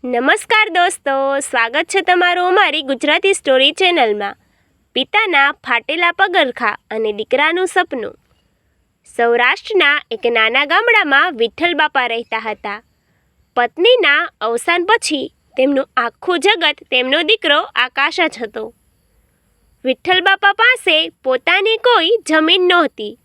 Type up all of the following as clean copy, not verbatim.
નમસ્કાર દોસ્તો, સ્વાગત છે તમારું અમારી ગુજરાતી સ્ટોરી ચેનલમાં. પિતાના ફાટેલા પગરખાં અને દીકરાનું સપનું. સૌરાષ્ટ્રના એક નાના ગામડામાં વિઠ્ઠલ બાપા રહેતા હતા. પત્નીના અવસાન પછી તેમનું આખું જગત તેમનો દીકરો આકાશ જ હતો. વિઠ્ઠલ બાપા પાસે પોતાની કોઈ જમીન નહોતી.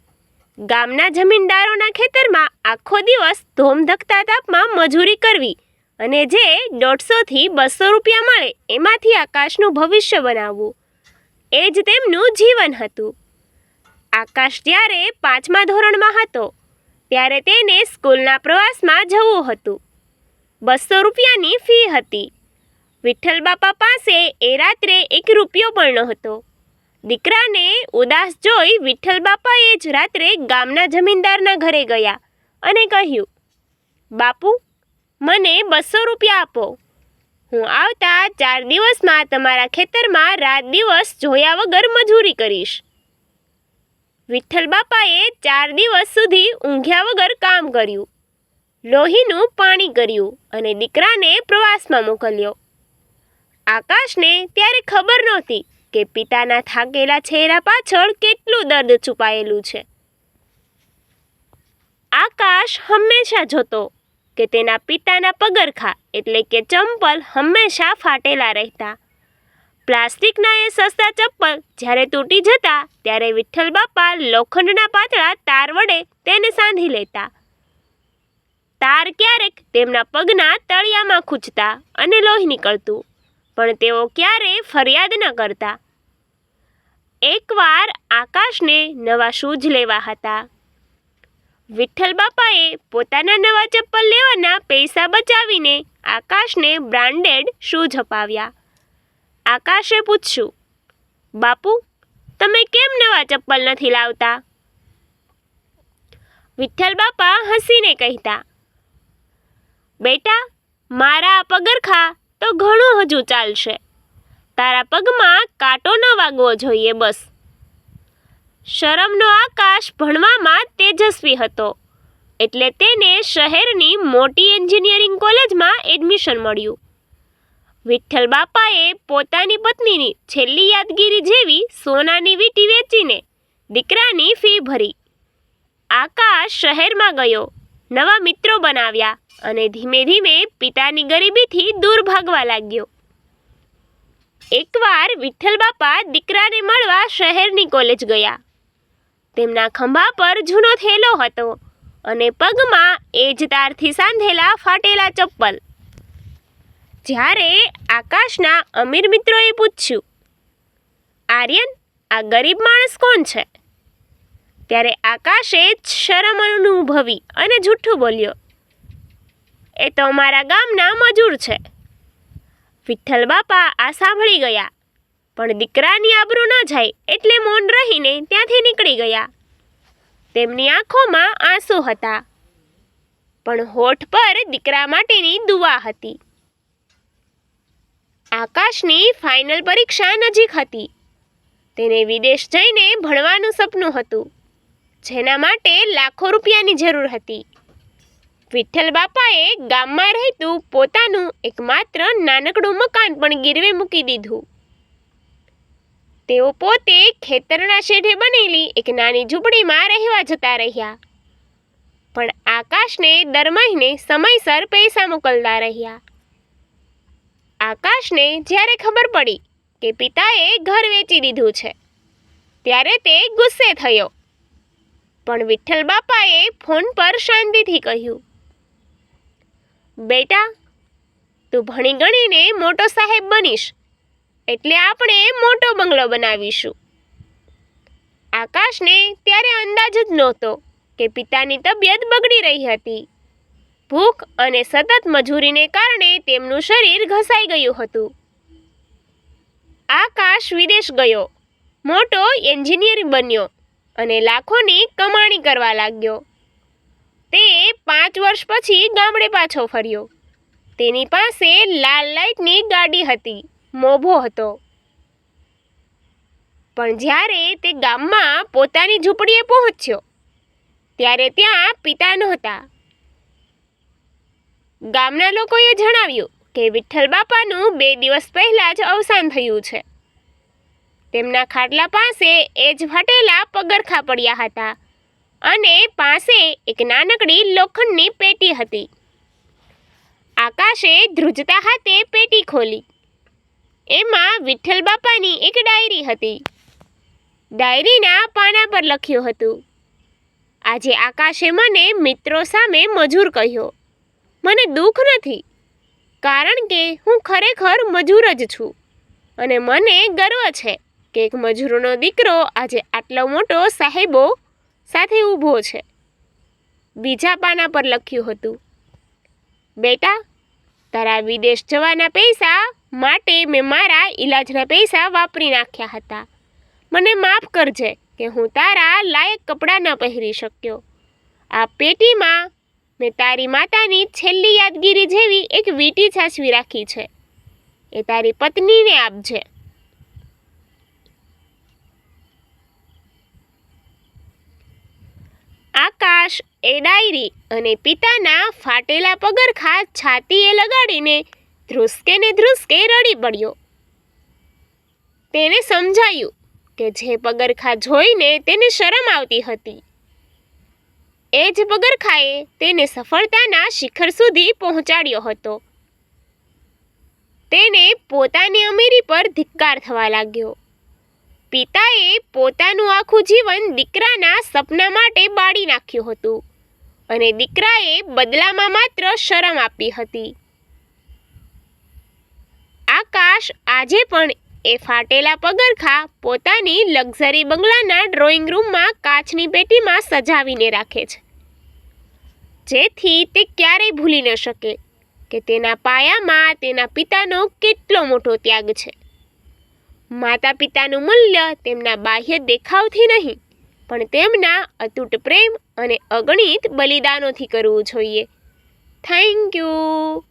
ગામના જમીનદારોના ખેતરમાં આખો દિવસ ધોમધકતા તાપમાં મજૂરી કરવી અને જે 150 થી 200 રૂપિયા મળે એમાંથી આકાશનું ભવિષ્ય બનાવવું, એ જ તેમનું જીવન હતું. આકાશ જ્યારે 5મા ધોરણમાં હતો ત્યારે તેને સ્કૂલના પ્રવાસમાં જવું હતું. 200 રૂપિયાની ફી હતી. વિઠ્ઠલ બાપા પાસે એ રાત્રે 1 રૂપિયો પણ નહોતો. દીકરાને ઉદાસ જોઈ વિઠ્ઠલ બાપાએ જ રાત્રે ગામના જમીનદારના ઘરે ગયા અને કહ્યું, બાપુ, મને 200 રૂપિયા આપો. હું આવતા 4 દિવસમાં તમારા ખેતરમાં રાત દિવસ જોયા વગર મજૂરી કરીશ. વિઠ્ઠલ બાપાએ 4 દિવસ સુધી ઊંઘ્યા વગર કામ કર્યું, લોહીનું પાણી કર્યું અને દીકરાને પ્રવાસમાં મોકલ્યો. આકાશને ત્યારે ખબર નહોતી કે પિતાના થાકેલા ચહેરા પાછળ કેટલું દર્દ છુપાયેલું છે. આકાશ હંમેશા જોતો કે તેના પિતાના પગરખાં એટલે કે ચંપલ હંમેશા ફાટેલા રહેતા. પ્લાસ્ટિકના એ સસ્તા ચપ્પલ જ્યારે તૂટી જતા ત્યારે વિઠ્ઠલ બાપા લોખંડના પાતળા તાર વડે તેને સાંધી લેતા. તાર ક્યારેક તેમના પગના તળિયામાં ખૂંચતા અને લોહી નીકળતું, પણ તેઓ ક્યારેય ફરિયાદ ન કરતા. એકવાર આકાશને નવા શૂઝ લેવા હતા. વિઠ્ઠલ બાપાએ પોતાના નવા ચપ્પલ લેવાના પૈસા બચાવીને આકાશને બ્રાન્ડેડ શૂઝ અપાવ્યા. આકાશે પૂછ્યું, બાપુ, તમે કેમ નવા ચપ્પલ નથી લાવતા? વિઠ્ઠલ બાપા હસીને કહેતા, બેટા, મારા પગરખાં તો ઘણું હજુ ચાલશે. તારા પગમાં કાંટો ન વાગવો જોઈએ, બસ. શરમનો આકાશ ભણવામાં તેજસ્વી હતો એટલે તેને શહેરની મોટી એન્જિનિયરિંગ કોલેજમાં એડમિશન મળ્યું. વિઠ્ઠલ બાપાએ પોતાની પત્નીની છેલ્લી યાદગીરી જેવી સોનાની વીંટી વેચીને દીકરાની ફી ભરી. આકાશ શહેરમાં ગયો, નવા મિત્રો બનાવ્યા અને ધીમે ધીમે પિતાની ગરીબીથી દૂર ભાગવા લાગ્યો. એકવાર વિઠ્ઠલ બાપા દીકરાને મળવા શહેરની કોલેજ ગયા. તેમના ખંભા પર જૂનો થેલો હતો અને પગમાં એ જ તારથી સાંધેલા ફાટેલા ચપ્પલ. જ્યારે આકાશના અમીર મિત્રોએ પૂછ્યું, આર્યન, આ ગરીબ માણસ કોણ છે? ત્યારે આકાશે શરમ અનુભવી અને જૂઠું બોલ્યો, એ તો મારા ગામના મજૂર છે. વિઠ્ઠલ બાપા આ સાંભળી ગયા, પણ દીકરાની આબરૂ ન જાય એટલે મૌન રહીને ત્યાંથી નીકળી ગયા. તેમની આંખોમાં આંસુ હતા, પણ હોઠ પર દીકરા માટેની દુઆ હતી. આકાશની ફાઇનલ પરીક્ષા નજીક હતી. તેને વિદેશ જઈને ભણવાનું સપનું હતું, જેના માટે લાખો રૂપિયાની જરૂર હતી. વિઠ્ઠલ બાપાએ ગામમાં રહેતું પોતાનું એકમાત્ર નાનકડું મકાન પણ ગીરવે મૂકી દીધું. તેઓ પોતે ખેતરના શેઢે બનેલી એક નાની ઝૂંપડીમાં રહેવા જતા રહ્યા, પણ આકાશને દર મહિને સમયસર પૈસા મોકલતા રહ્યા. આકાશને જ્યારે ખબર પડી કે પિતાએ ઘર વેચી દીધું છે ત્યારે તે ગુસ્સે થયો, પણ વિઠ્ઠલ બાપાએ ફોન પર શાંતિથી કહ્યું, બેટા, તું ભણી ગણીને મોટો સાહેબ બનીશ એટલે આપણે મોટો બંગલો બનાવીશું. આકાશને ત્યારે અંદાજ જ નહોતો કે પિતાની તબિયત બગડી રહી હતી. ભૂખ અને સતત મજૂરીને કારણે તેમનું શરીર ઘસાઈ ગયું હતું. આકાશ વિદેશ ગયો, મોટો એન્જિનિયર બન્યો અને લાખોની કમાણી કરવા લાગ્યો. તે 5 વર્ષ પછી ગામડે પાછો ફર્યો. તેની પાસે લાલ લાઇટની ગાડી હતી, મોભો હતો. પણ જ્યારે તે ગામમાં પોતાની ઝૂંપડીએ પહોંચ્યો ત્યારે ત્યાં પિતા નહોતા. ગામના લોકોએ જણાવ્યું કે વિઠ્ઠલ બાપાનું 2 દિવસ પહેલાં જ અવસાન થયું છે. તેમના ખાટલા પાસે એ જ ફાટેલા પગરખાં પડ્યા હતા અને પાસે એક નાનકડી લોખંડની પેટી હતી. આકાશે ધ્રુજતા હાથે પેટી ખોલી. એમાં વિઠ્ઠલ બાપાની એક ડાયરી હતી. ડાયરીના પાના પર લખ્યું હતું, આજે આકાશે મને મિત્રો સામે મજૂર કહ્યો. મને દુઃખ નથી, કારણ કે હું ખરેખર મજૂર જ છું અને મને ગર્વ છે કે એક મજૂરનો દીકરો આજે આટલો મોટો સાહેબો સાથે ઊભો છે. બીજા પાના પર લખ્યું હતું, બેટા, તારા વિદેશ જવાના પૈસા માટે મેં મારા ઈલાજના પૈસા વાપરી નાખ્યા હતા. મને માફ કરજે કે હું તારા લાયક કપડાં ન પહેરી શક્યો. આ પેટીમાં મેં તારી માતાની છેલ્લી યાદગીરી જેવી એક વીંટી સાચવી રાખી છે. એ તારી પત્નીને આપજે. આકાશ એ ડાયરી અને પિતાના ફાટેલા પગરખાં છાતીએ લગાડીને ધ્રુસકે ને ધ્રુસકે રડી પડ્યો. તેને સમજાયું કે જે પગરખાં જોઈને તેને શરમ આવતી હતી, એ જ પગરખાંએ તેને સફળતાના શિખર સુધી પહોંચાડ્યો હતો. તેને પોતાની અમીરી પર ધિક્કાર થવા લાગ્યો. પિતાએ પોતાનું આખું જીવન દીકરાના સપના માટે બાળી નાખ્યું હતું અને દીકરાએ બદલામાં માત્ર શરમ આપી હતી. આકાશ આજે પણ એ ફાટેલા પગરખાં પોતાની લક્ઝરી બંગલાના ડ્રોઈંગ રૂમમાં કાચની પેટીમાં સજાવીને રાખે છે, જેથી તે ક્યારેય ભૂલી ન શકે કે તેના પાયામાં તેના પિતાનો કેટલો મોટો ત્યાગ છે. માતા પિતાનું મૂલ્ય તેમના બાહ્ય દેખાવથી નહીં, પણ તેમના અતૂટ પ્રેમ અને અગણિત બલિદાનોથી કરવું જોઈએ. Thank you.